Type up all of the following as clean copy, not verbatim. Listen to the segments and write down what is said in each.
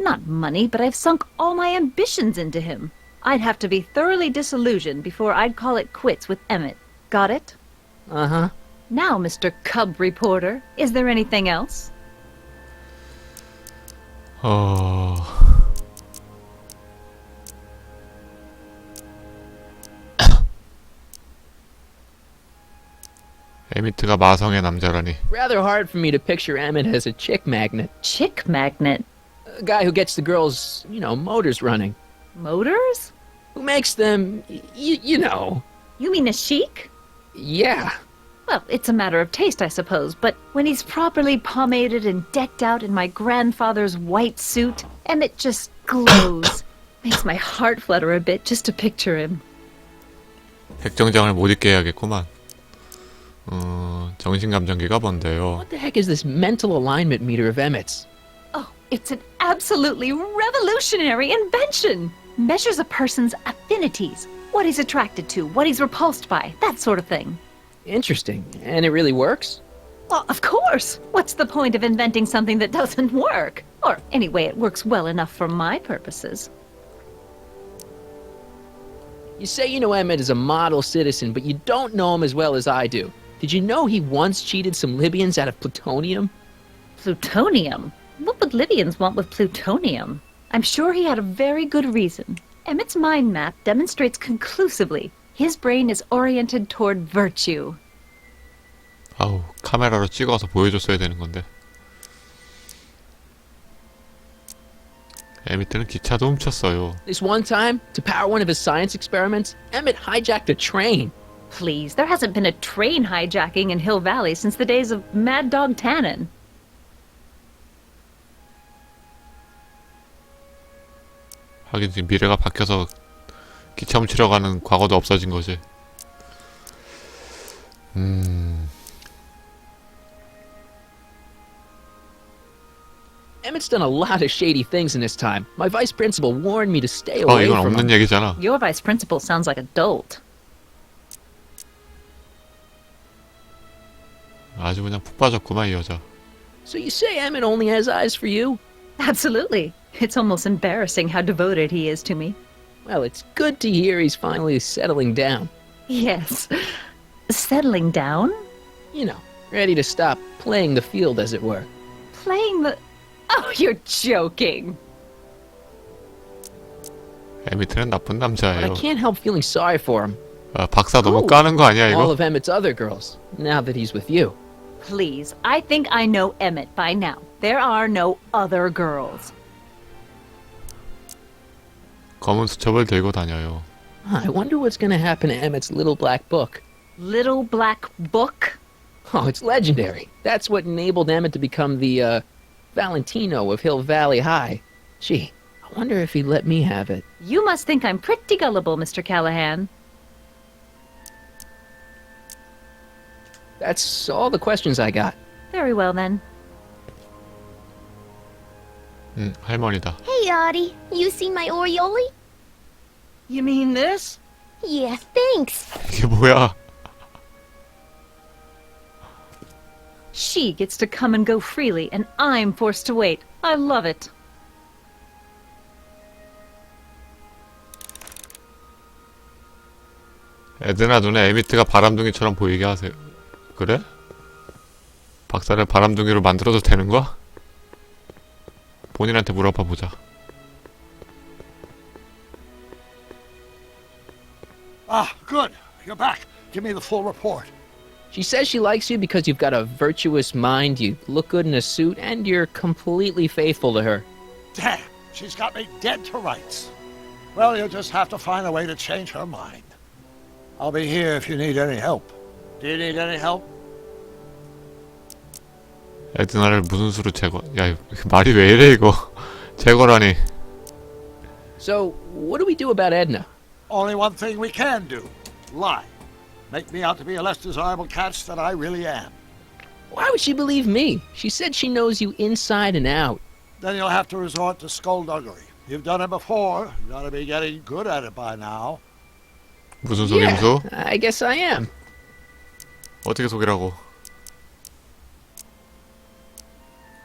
Not money, but I've sunk all my ambitions into him. I'd have to be thoroughly disillusioned before I'd call it quits with Emmett. Got it? Uh-huh. Now, Mr. Cub Reporter, is there anything else? 에미트가 마성의 남자라니. Rather hard for me to picture Emmett as a chick magnet. Chick magnet? A guy who gets the girls, motors running. Motors? Who makes them, you know. You mean a chic? Yeah. Well, it's a matter of taste, I suppose, but when he's properly pomaded and decked out in my grandfather's white suit, Emmett just glows. Makes my heart flutter a bit just to picture him. 백정장을 못 입게 해야겠구만. 정신감정기가 뭔데요? What the heck is this mental alignment meter of Emmett's? Oh, it's an absolutely revolutionary invention! Measures a person's affinities, what he's attracted to, what he's repulsed by, that sort of thing. Interesting. And it really works? Well, of course! What's the point of inventing something that doesn't work? Or, anyway, it works well enough for my purposes. You say you know Emmett is a model citizen, but you don't know him as well as I do. Did you know he once cheated some Libyans out of plutonium? Plutonium? What would Libyans want with plutonium? I'm sure he had a very good reason. Emmett's mind map demonstrates conclusively his brain is oriented toward virtue. 아우, 카메라로 찍어서 보여줬어야 되는 건데. 에미트는 기차도 훔쳤어요. This one time, to power one of his science experiments, Emmett hijacked a train. Please, there hasn't been a train hijacking in Hill Valley since the days of Mad Dog Tannen. 하긴 지금 미래가 바뀌어서 기차 훔치러 가는 과거도 없어진 거지. Emmett's done a lot of shady things in his time. My vice principal warned me to stay away 이건 from 없는 him. 얘기잖아. Your vice principal sounds like a dolt. 아주 그냥 푹 빠졌구만 이 여자. So you say Emmett only has eyes for you? Absolutely. It's almost embarrassing how devoted he is to me. Well, it's good to hear he's finally settling down. Yes. Settling down? You know, ready to stop playing the field, as it were. Playing the... Oh, you're joking. 에미트는 나쁜 But I 남자예요. can't help feeling sorry for him. 박사 너무 Oh, 까는 거 아니야 All 이거? of Emmett's other girls, now that he's with you. Please, I think I know Emmett by now. There are no other girls. 검은 수첩을 들고 다녀요. I wonder what's gonna happen to Emmett's little black book. Little black book? Oh, it's legendary. That's what enabled Emmett to become the, Valentino of Hill Valley High. Gee, I wonder if he'd let me have it. You must think I'm pretty gullible, Mr. Callahan. That's all the questions I got. Very well, then. 할머니다. Hey, Audie, you seen my Oriole? You mean this? Yeah, thanks. 이게 뭐야? She gets to come and go freely, and I'm forced to wait. I love it. 에드나 눈에 에미트가 바람둥이처럼 보이게 하세요. 그래? 박사를 바람둥이로 만들어도 되는 거야? 본인한테 물어봐 보자. Ah, good. You're back. Give me the full report. She says she likes you because you've got a virtuous mind, you look good in a suit, and you're completely faithful to her. Damn, she's got me dead to rights. Well, you'll just have to find a way to change her mind. I'll be here if you need any help. Do you need any help? 에드나를 무슨 수로 제거? 야, 말이 왜 이래 이거? 제거라니. So, what do we do about Edna? Only one thing we can do. Lie. Make me out to be a less desirable catch than I really am. Why would she believe me? She said she knows you inside and out. Then you'll have to resort to skullduggery. You've done it before. You gotta be getting good at it by now. 무슨 속임수? I guess I am. 어떻게 속이라고?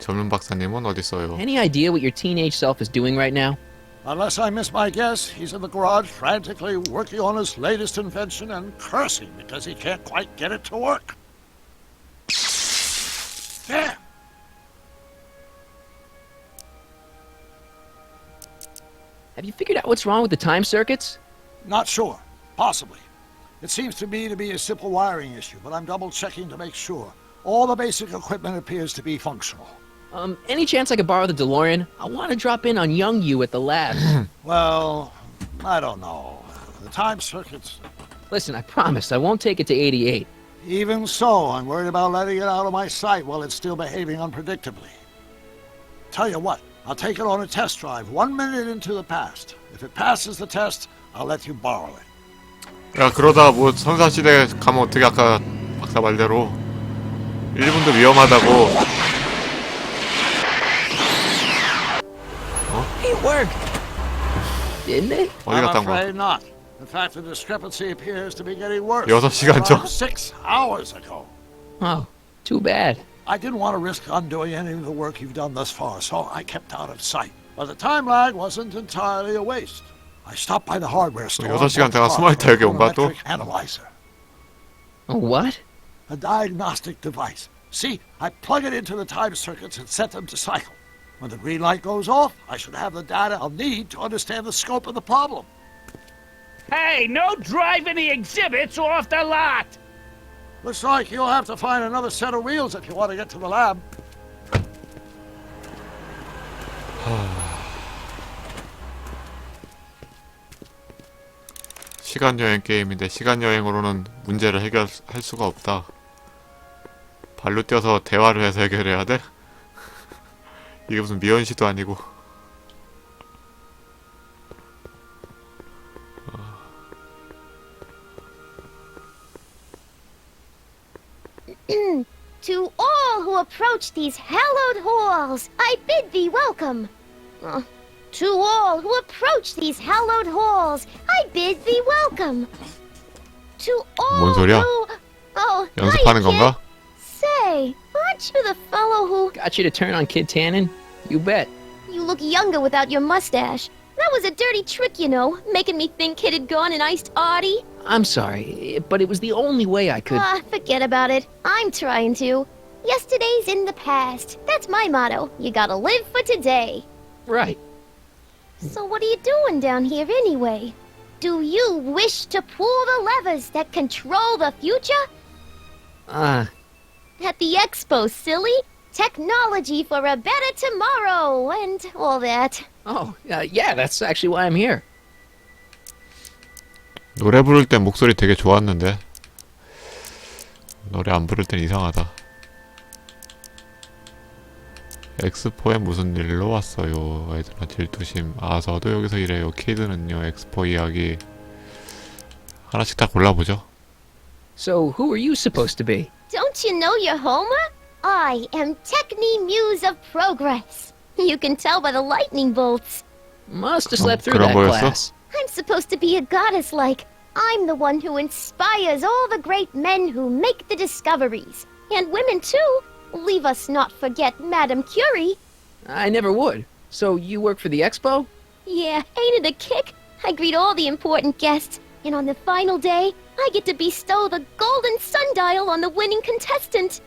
전문 박사님은 어딨어요? Any idea what your teenage self is doing right now? Unless I miss my guess, he's in the garage frantically working on his latest invention and cursing because he can't quite get it to work. There! Have you figured out what's wrong with the time circuits? Not sure. Possibly. It seems to me to be a simple wiring issue, but I'm double-checking to make sure. All the basic equipment appears to be functional. Any chance I could borrow the DeLorean? I want to drop in on young you at the lab. Well, I don't know. The time circuits... Listen, I promise I won't take it to 88. Even so, I'm worried about letting it out of my sight while it's still behaving unpredictably. Tell you what, I'll take it on a test drive 1 minute into the past. If it passes the test, I'll let you borrow it. 야, 그러다 뭐 선사시대 가면 어떻게 아까 박사 말대로 1분도 위험하다고. It worked! Didn't it? 어디 I'm 갔다 온 거야? afraid not. In fact, the discrepancy appears to be getting worse. 6시간 전. Around 6 hours ago. Oh, too bad. I didn't want to risk undoing any of the work you've done thus far, so I kept out of sight. But the time lag wasn't entirely a waste. I stopped by the hardware store. 6시간 동안 숨어있다 여기 온 거야 또? Analyzer. Oh, what? A diagnostic device. See, I plug it into the time circuits and set them to cycle. When the green light goes off, I should have the data I'll need to understand the scope of the problem. Hey, no driving the exhibits off the lot! Looks like you'll have to find another set of wheels if you want to get to the lab. 시간여행 게임인데 시간여행으로는 문제를 해결할 수가 없다. 발로 뛰어서 대화를 해서 해결해야 돼? 이게 무슨 미연시도 아니고. To all who approach these hallowed halls, I bid thee welcome. To all who approach these hallowed halls, I bid thee welcome. To all 뭔 소리야? who... Oh, 연습하는 I 건가? can't say, aren't you the fellow who... Got you to turn on Kid Tannen? You bet. You look younger without your mustache. That was a dirty trick, you know, making me think Kid had gone and iced Artie. I'm sorry, but it was the only way I could... Forget about it. I'm trying to. Yesterday's in the past. That's my motto. You gotta live for today. Right. So what are you doing down here anyway? Do you wish to pull the levers that control the future? At the expo, silly. Technology for a better tomorrow and all that. Oh, yeah, that's actually why I'm here. 노래 부를 땐 목소리 되게 좋았는데 노래 안 부를 땐 이상하다. 엑스포에 무슨 일로 왔어요? 애들아 질투심. 아, 저도 여기서 일해요. 키드는요. 엑스포 이야기 하나씩 다 골라보죠. So, who are you supposed to be? Don't you know your Homer? I am Techni Muse of Progress. You can tell by the lightning bolts. Must have slept through 그런 that 거였어? class. I'm supposed to be a goddess-like. I'm the one who inspires all the great men who make the discoveries. And women, too. Leave us not forget Madame Curie. I never would. So, you work for the expo? Yeah, ain't it a kick? I greet all the important guests. And on the final day, I get to bestow the golden sundial on the winning contestant.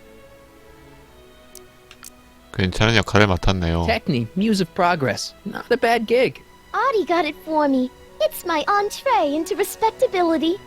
괜찮은 역할을 맡았네요. Techni, Muse of Progress. Not a bad gig. Audie got it for me. It's my entree into respectability.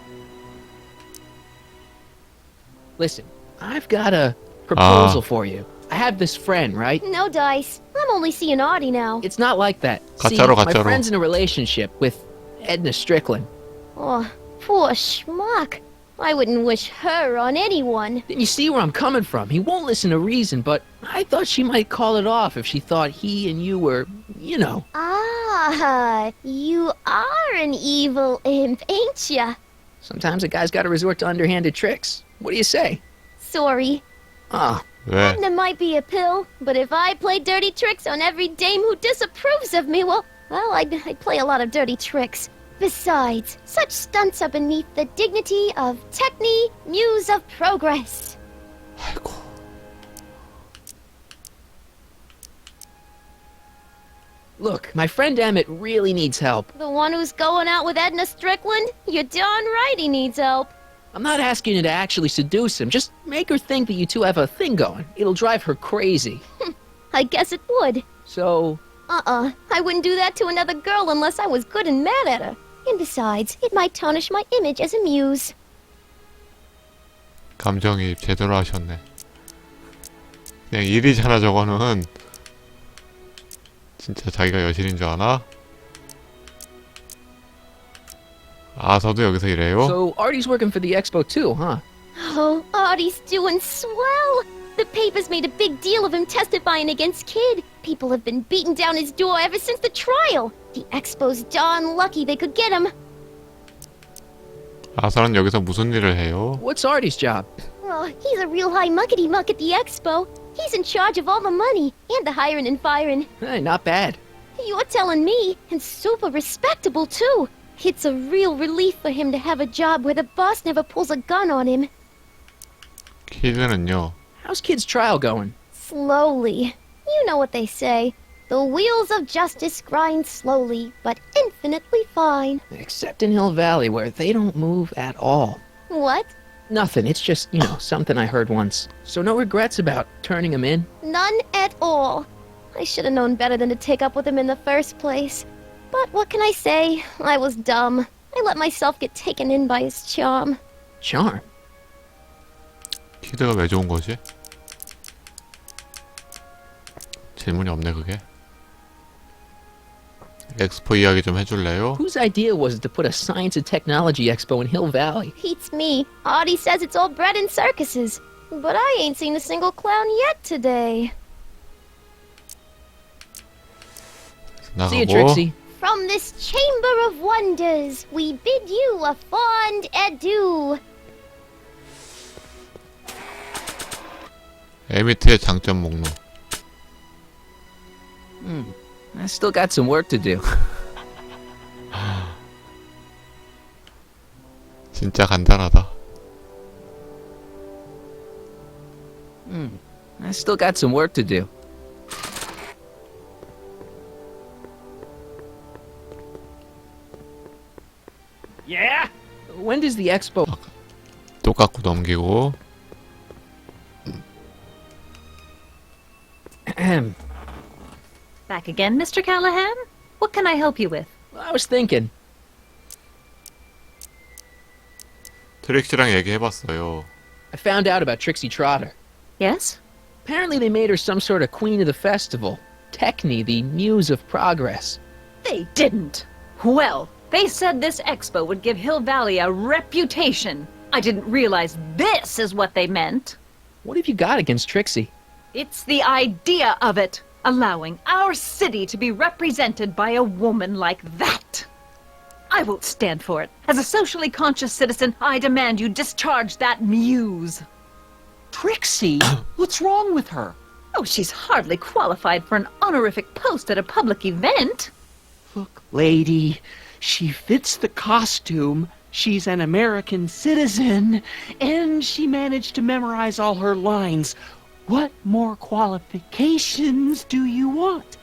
Listen, I've got a proposal for you. I have this friend, right? No dice. I'm only seeing Audie now. It's not like that. See, 가짜로, my 가짜로. friend's in a relationship with Edna Strickland. Oh, poor schmuck. I wouldn't wish her on anyone. Then you see where I'm coming from. He won't listen to reason, but I thought she might call it off if she thought he and you were, you know. Ah, you are an evil imp, ain't ya? Sometimes a guy's got to resort to underhanded tricks. What do you say? Sorry. Ah, 왜? There might be a pill, but if I play dirty tricks on every dame who disapproves of me, well, I'd play a lot of dirty tricks. Besides, such stunts are beneath the dignity of Techni, Muse of Progress. 아이고. Look, my friend Emmett really needs help. The one who's going out with Edna Strickland? You're darn right he needs help. I'm not asking you to actually seduce him. Just make her think that you two have a thing going. It'll drive her crazy. I guess it would. So, I wouldn't do that to another girl unless I was good and mad at her. And besides, it might tarnish my image as a muse. 감정이입 제대로 하셨네. 그냥 일이잖아 저거는. 진짜 자기가 여신인 줄 아나? 아서도 여기서 일해요? so Artie's working for the expo too, huh? Oh, Artie's doing swell. The papers made a big deal of him testifying against Kid. People have been beating down his door ever since the trial. The expo's darn lucky they could get him. 아서는 여기서 무슨 일을 해요? What's Artie's job? Oh, he's a real high muckety-muck at the expo. He's in charge of all the money and the hiring and firing. Hey, not bad. You're telling me, and super respectable too. It's a real relief for him to have a job where the boss never pulls a gun on him. 키드는요? How's Kid's trial going? Slowly. You know what they say. The wheels of justice grind slowly, but infinitely fine. Except in Hill Valley, where they don't move at all. What? Nothing. It's just, something I heard once. So no regrets about turning him in? None at all. I should have known better than to take up with him in the first place. But what can I say? I was dumb. I let myself get taken in by his charm. Charm? 키드가 왜 좋은 거지? 질문이 없네 그게. 엑스포 이야기 좀 해줄래요? Whose idea was it to put a science and technology expo in Hill Valley? Beats me. Artie says it's all bred in circuses. But I ain't seen a single clown yet today. See you, 나가고 Trixie. From this chamber of wonders, we bid you a fond adieu. 에미트의 장점 목록. I still got some work to do. 진짜 간단하다. I still got some work to do. Yeah? When does the expo... 똑같고 넘기고. Back again, Mr. Callahan? What can I help you with? I was thinking. 트릭시랑 얘기해봤어요. I found out about Trixie Trotter. Yes? Apparently they made her some sort of queen of the festival. Techne, the muse of progress. They didn't. Well, they said this expo would give Hill Valley a reputation. I didn't realize this is what they meant. What have you got against Trixie? It's the idea of it. Allowing our city to be represented by a woman like that. I won't stand for it. As a socially conscious citizen, I demand you discharge that muse. Trixie? What's wrong with her? Oh, she's hardly qualified for an honorific post at a public event. Look, lady, she fits the costume. She's an American citizen, and she managed to memorize all her lines. What more qualifications do you want?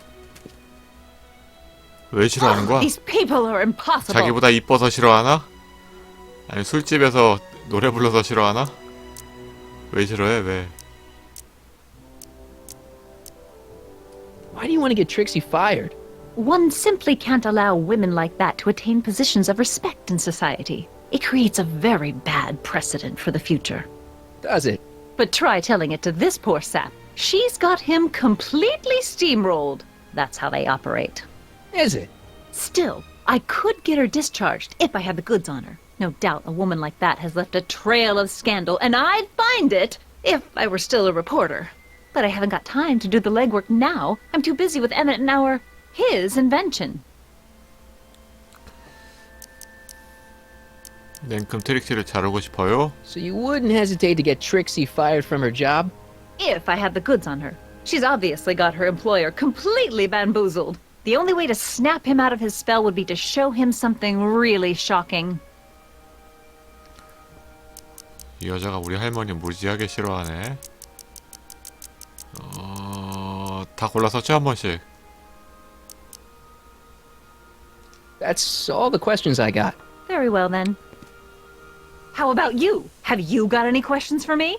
왜 싫어하는 거야? These people are impossible. 자기보다 이뻐서 싫어하나? 아니 술집에서 노래 불러서 싫어하나? 왜 싫어해 왜? Why do you want to get Trixie fired? One simply can't allow women like that to attain positions of respect in society. It creates a very bad precedent for the future. Does it? But try telling it to this poor sap. She's got him completely steamrolled. That's how they operate. Is it? Still, I could get her discharged if I had the goods on her. No doubt a woman like that has left a trail of scandal, and I'd find it if I were still a reporter. But I haven't got time to do the legwork now. I'm too busy with Emmett and his invention. 냉큼 트릭시를 자르고 싶어요? So you wouldn't hesitate to get Trixie fired from her job? If I had the goods on her. She's obviously got her employer completely bamboozled. The only way to snap him out of his spell would be to show him something really shocking. 이 여자가 우리 할머니 무지하게 싫어하네. 다 골라서 한 번씩. That's all the questions I got. Very well, then. How about you? Have you got any questions for me?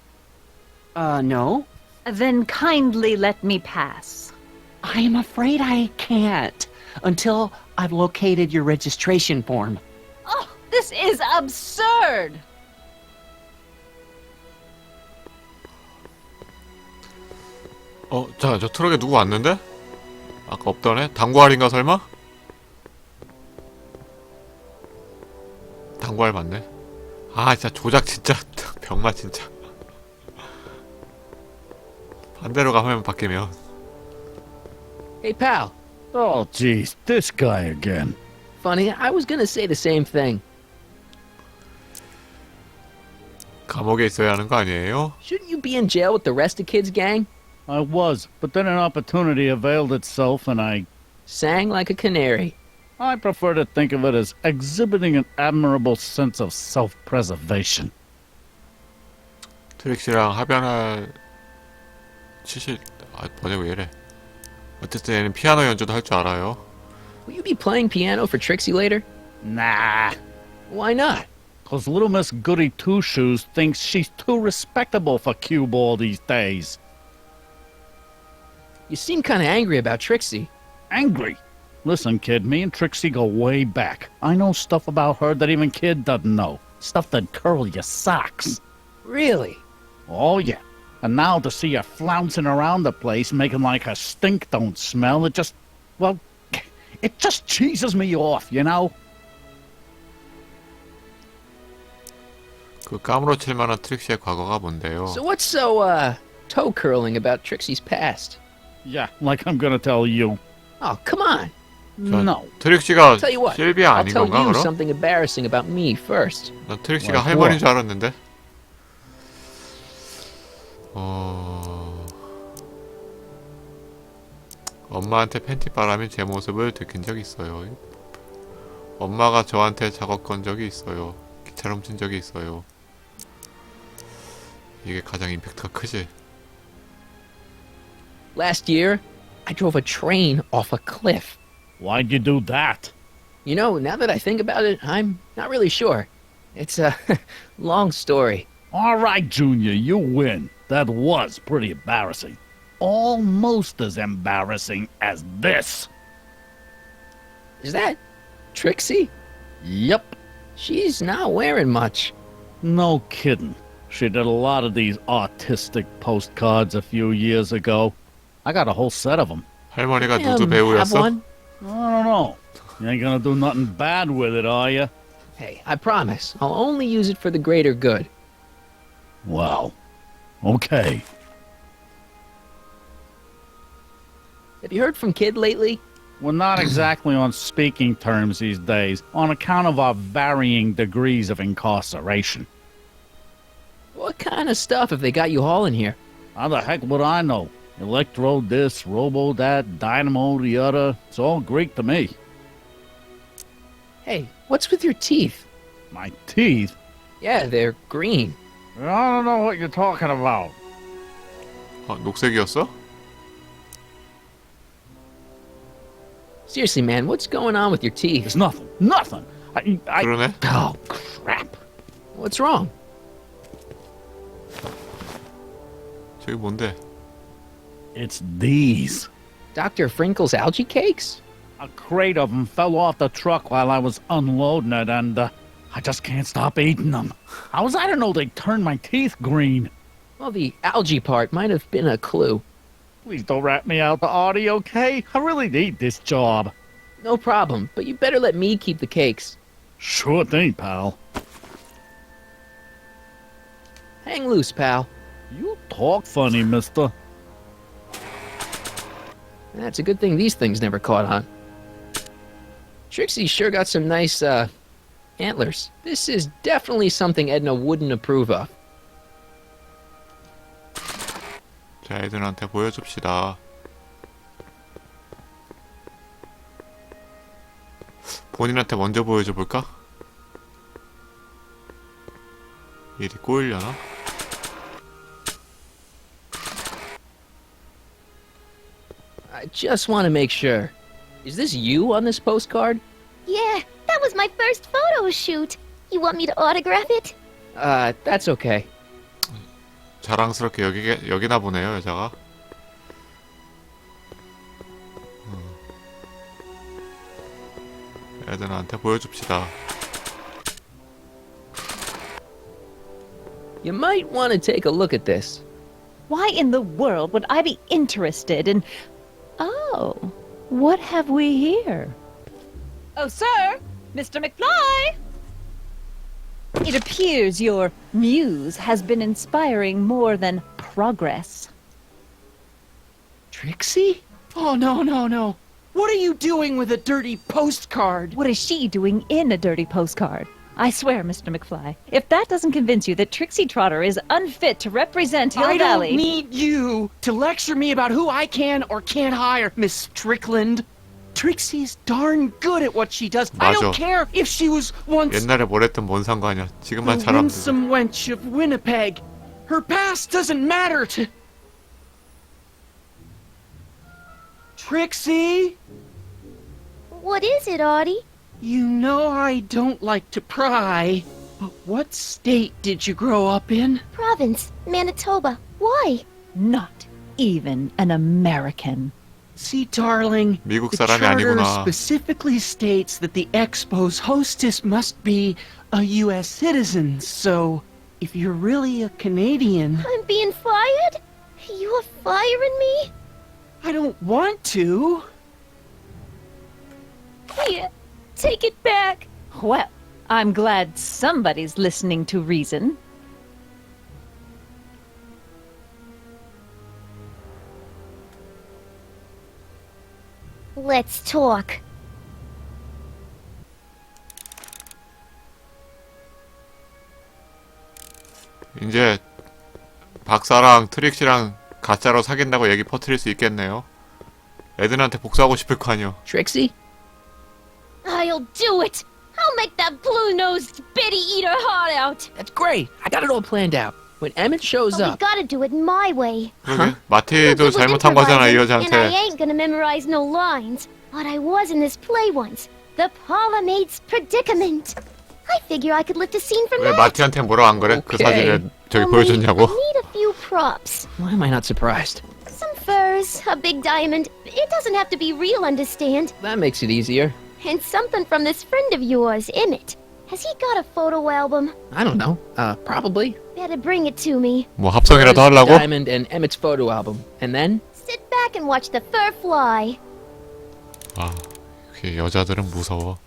No. Then kindly let me pass. I am afraid I can't until I've located your registration form. Oh, this is absurd! 자, 저 트럭에 누구 왔는데? 아까 없던 애? 당구알인가 설마? 당구알 맞네. 아, 진짜 조작 진짜 병맛 진짜. 반대로 가면 바뀌면. Hey, pal. Oh, geez, this guy again. Funny, I was gonna say the same thing. 감옥에 있어야 하는 거 아니에요? Shouldn't you be in jail with the rest of kids' gang? I was, but then an opportunity availed itself and I Sang like a canary. prefer to think of it as exhibiting an admirable sense of self-preservation. 트릭시랑 합연할 뭐냐 왜 이래. 어쨌든 얘는 피아노 연주도 할 줄 알아요. Will you be playing piano for Trixie later? Nah, Why not? 'cause little Miss Goody Two-Shoes thinks she's too respectable for cue ball these days. You seem kind of angry about Trixie. Angry. Listen, kid, me and Trixie go way back. I know stuff about her that even kid doesn't know. Stuff that'd curl your socks. Really? Oh, yeah. And now to see her flouncing around the place, making like her stink don't smell, it just cheeses me off, you know? 그 까무러칠 만한 트릭시의 과거가 뭔데요? So what's so, toe curling about Trixie's past? Yeah, like I'm gonna tell you. Oh, come on. No. 트릭시가 Tell you what, 실비아 I'll 아닌 tell 건가 you 그럼? something embarrassing about me first. 난 트릭시가 Like 할머니인 what? 줄 알았는데. 엄마한테 팬티 바람인 제 모습을 들킨 적이 있어요. 엄마가 저한테 작업 건 적이 있어요. 기차를 훔친 적이 있어요. 이게 가장 임팩트가 크지. Last year, I drove a train off a cliff. Why'd you do that? You know, now that I think about it, I'm not really sure. It's a long story. All right, Junior, you win. That was pretty embarrassing. Almost as embarrassing as this. Is that Trixie? Yep. She's not wearing much. No kidding. She did a lot of these artistic postcards a few years ago. I got a whole set of them. 할머니가 Have 누드 배우였어? one? I don't know. You ain't gonna do nothing bad with it, are you? Hey, I promise. I'll only use it for the greater good. Well, okay. Have you heard from Kid lately? We're not exactly on speaking terms these days, on account of our varying degrees of incarceration. What kind of stuff have they got you hauling here? How the heck would I know? Electro this, robo that, dynamo the other. It's all Greek to me. Hey, what's with your teeth? My teeth? Yeah, they're green. I don't know what you're talking about. 녹색이었어? Seriously, man, what's going on with your teeth? It's nothing. Nothing. 그러네. Oh, crap. What's wrong? 저기 뭔데? It's these. Dr. Frinkle's algae cakes? A crate of them fell off the truck while I was unloading it, and I just can't stop eating them. How was I to know they'd turn my teeth green? Well, the algae part might have been a clue. Please don't rat me out, Artie, okay? I really need this job. No problem, but you better let me keep the cakes. Sure thing, pal. Hang loose, pal. You talk funny, mister. That's a good thing these things never caught on. Trixie sure got some nice, antlers. This is definitely something Edna wouldn't approve of. 자, 애들한테 보여줍시다. 본인한테 먼저 보여줘볼까? 일이 꼬이려나? I just want to make sure. Is this you on this postcard? Yeah, that was my first photo shoot. You want me to autograph it? That's okay. 자랑스럽게 여기나 보네요, 여자가. 애들한테 보여줍시다. You might want to take a look at this. Why in the world would I be interested in... Oh, what have we here? Oh, sir! Mr. McFly! It appears your muse has been inspiring more than progress. Trixie? Oh, no, no, no. What are you doing with a dirty postcard? What is she doing in a dirty postcard? I swear, Mr. McFly, if that doesn't convince you that Trixie Trotter is unfit to represent Hill I Valley... don't need you to lecture me about who I can or can't hire, Miss Strickland. Trixie's darn good at what she does. I 맞아. don't care if she was once 옛날에 뭘 했든 뭔 상관이야. 지금만 the 잘하면 되지. winsome wench of Winnipeg. Her past doesn't matter to... Trixie? What is it, Audie? You know I don't like to pry, but what state did you grow up in? Province, Manitoba. Why? Not even an American. See, darling, 미국 the 사람이 charter 아니구나. specifically states that the Expo's hostess must be a U.S. citizen, so if you're really a Canadian... I'm being fired? You are firing me? I don't want to. Here, take it back. Well, I'm glad somebody's listening to reason. Let's talk. 이제 박사랑 트릭시랑 가짜로 사귄다고 얘기 퍼뜨릴 수 있겠네요. 애들한테 복수하고 싶을 거 아니요. Trixie? I'll do it. I'll make that blue-nosed bitty eat her heart out. That's great. I got it all planned out. When Emmett shows But we up... gotta do it my way. 그러게. 마티도 It was 잘못한 거잖아, 이 improvising, and I 여자한테. ain't gonna memorize no lines. But I was in this play once. The Parlourmaid's Predicament. I figure I could lift a scene from 왜 that. 마티한테 뭐라 안 그래? 그 오케이. 사진을 저기 Only 보여줬냐고? I need a few props. Why am I not surprised? Some furs, a big diamond. It doesn't have to be real, understand? That makes it easier. And something from this friend of yours, Emmett. Has he got a photo album? I don't know. Probably. Better bring it to me. 뭐 합성이라도 There's 하려고? Diamond and Emmett's photo album. And then? Sit back and watch the fur fly. 아, 이렇게 여자들은 무서워.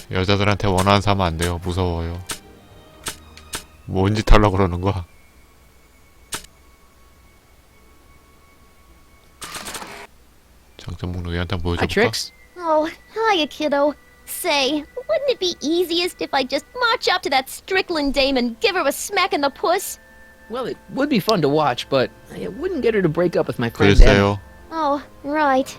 여자들한테 원하는 사람 안 돼요. 무서워요. 뭔 짓 하려고 그러는 거야? 장점 목록 얘한테 한번 Hi, 보여줘볼까? Trix. Oh, hiya, kiddo. Say, wouldn't it be easiest if I just march up to that Strickland dame and give her a smack in the puss? Well, it would be fun to watch, but it wouldn't get her to break up with my friend Emmett. 글쎄요. Oh, right.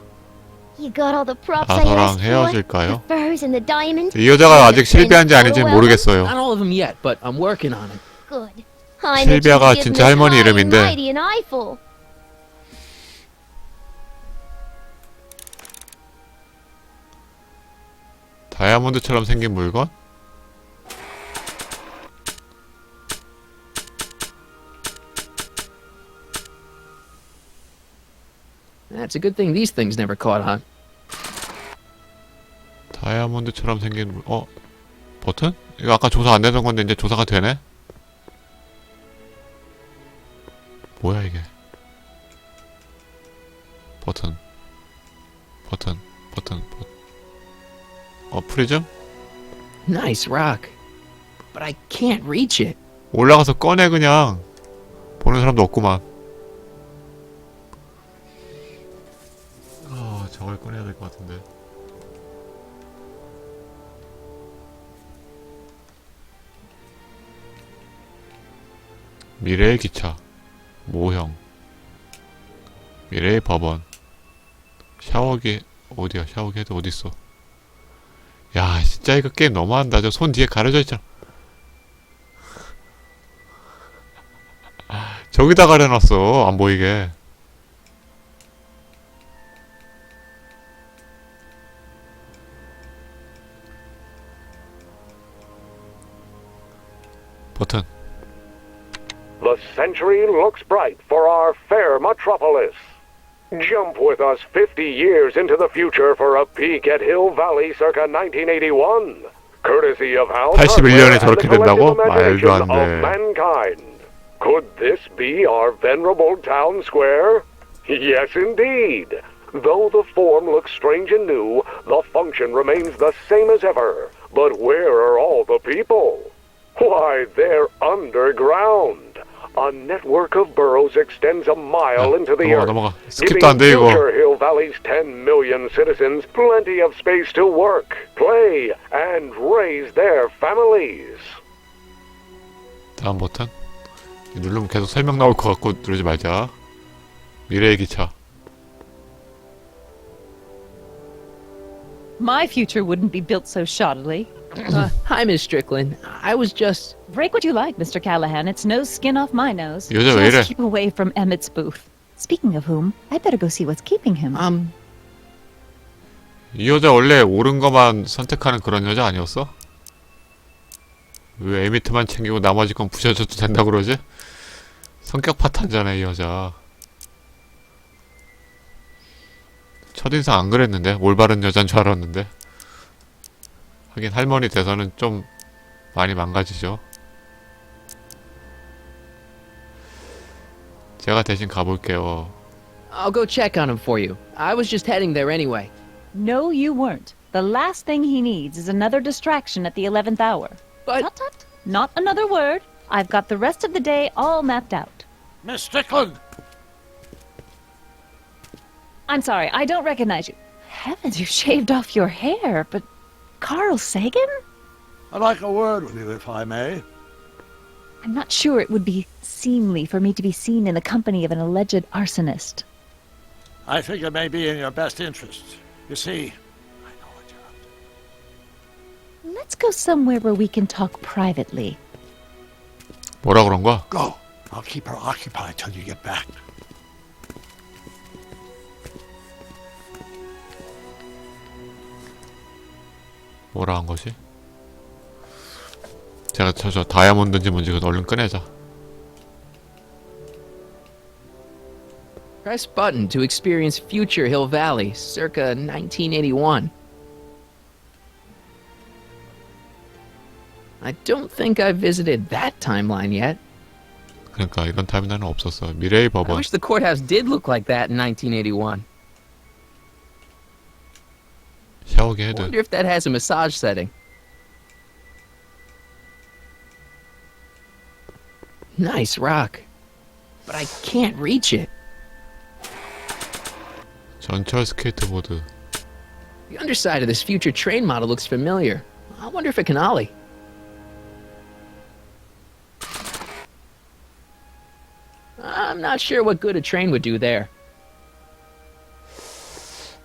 You got all the props I 아서랑 asked for? 헤어질까요? The furs and the diamond? 이 여자가 아직 실비한지 아닌지 Not 모르겠어요. all of them yet, but I'm working on it. Good. I bet you 실비아가 give 진짜 Miss 할머니 High and 이름인데. Mighty an eyeful. 다이아몬드처럼 생긴 물건? That's a good thing these things never caught on. 다이아몬드처럼 생긴 버튼? 이거 아까 조사 안 되던 건데 이제 조사가 되네? 뭐야 이게? 버튼 프리즘? Nice rock. But I can't reach it. 올라가서 꺼내 그냥. 보는 사람도 없구만. 저걸 꺼내야 될 것 같은데. 미래의 기차 모형 미래의 법원 샤워기 어디야 샤워기 헤드 어딨어 야 진짜 이거 게임 너무한다 저 손 뒤에 가려져 있잖아 저기다 가려놨어 안 보이게 century looks bright for our fair metropolis. Jump with us 50 years into the future for a peek at Hill Valley circa 1981. Courtesy of Hal's 81년에 Hardware and the 저렇게 collective 된다고? 말도 imagination 안 of 돼. mankind. Could this be our venerable town square? Yes, indeed. Though the form looks strange and new, the function remains the same as ever. But where are all the people? Why, they're underground. A network of burrows extends a mile into the earth, 넘어가. giving 스킵도 안 돼, 이거. future Hill Valley's 10 million citizens plenty of space to work, play, and raise their families. 다음 버튼. 누르면 계속 설명 나올 것 같고 누르지 말자. 미래의 기차. My future wouldn't be built so shoddily. Hi, Miss Strickland. I was just... Break what you like, Mr. Callahan. It's no skin off my nose. 여자 왜 이래? Just keep away from Emmett's booth. Speaking of whom, I better go see what's keeping him. 이 여자 원래 옳은 것만 선택하는 그런 여자 아니었어? 왜 에미트만 챙기고 나머지 건 부셔줘도 된다고 그러지? 성격 파탄잖아 이 여자. 첫인상 안 그랬는데? 올바른 여잔 줄 알았는데. 하긴 할머니 돼서는 좀 많이 망가지죠. 제가 대신 가볼게요. I'll go check on him for you. I was just heading there anyway. No, you weren't. The last thing he needs is another distraction at the 11th hour. But... Tut tut. Not another word. I've got the rest of the day all mapped out. Miss Strickland! I'm sorry, I don't recognize you. Heavens, you've shaved off your hair, but Carl Sagan? I'd like a word with you, if I may. I'm not sure it would be seemly for me to be seen in the company of an alleged arsonist. I think it may be in your best interest. You see, I know what you're up to. Let's go somewhere where we can talk privately. 뭐라 그런 거야? Go. I'll keep her occupied till you get back. 뭐라 한 거지? 제가 저 다이아몬드인지 뭔지 얼른 꺼내자. Press button to experience future Hill Valley, circa 1981. I don't think I've visited that timeline yet. 그러니까 이런 타임라인은 없었어. 미래의 I 법원. wish the courthouse did look like that in 1981. 샤워기 I 헤드. wonder if that has a massage setting. Nice rock. But I can't reach it. 전철 스케이트보드. The underside of this future train model looks familiar. I wonder if it can ollie. I'm not sure what good a train would do there.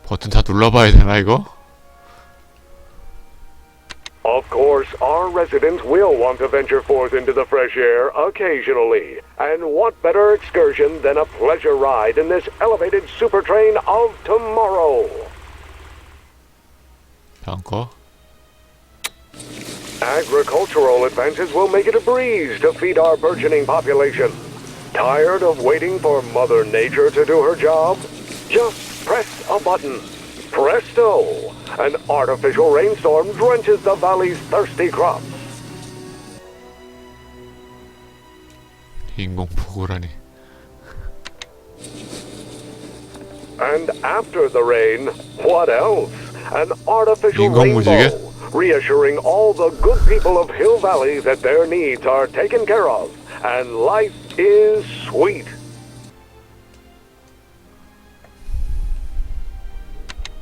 버튼 다 눌러봐야 되나 이거? Of course, our residents will want to venture forth into the fresh air occasionally. And what better excursion than a pleasure ride in this elevated super train of tomorrow? 다음 거. Agricultural advances will make it a breeze to feed our burgeoning population. Tired of waiting for Mother Nature to do her job? Just press a button. Presto! An artificial rainstorm drenches the valley's thirsty crops. 인공폭우라니. And after the rain, what else? An artificial 인공무지개? rainbow, reassuring all the good people of Hill Valley that their needs are taken care of, and life is sweet.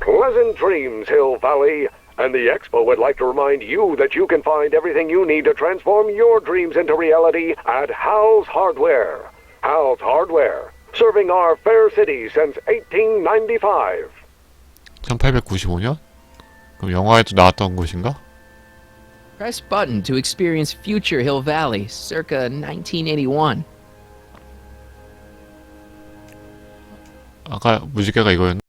Pleasant dreams, Hill Valley. And the Expo would like to remind you that you can find everything you need to transform your dreams into reality at Hal's Hardware. Hal's Hardware, serving our fair city since 1895. 1895년? 그럼 영화에도 나왔던 곳인가? Press button to experience future Hill Valley, circa 1981. 아까 무지개가 이거였나?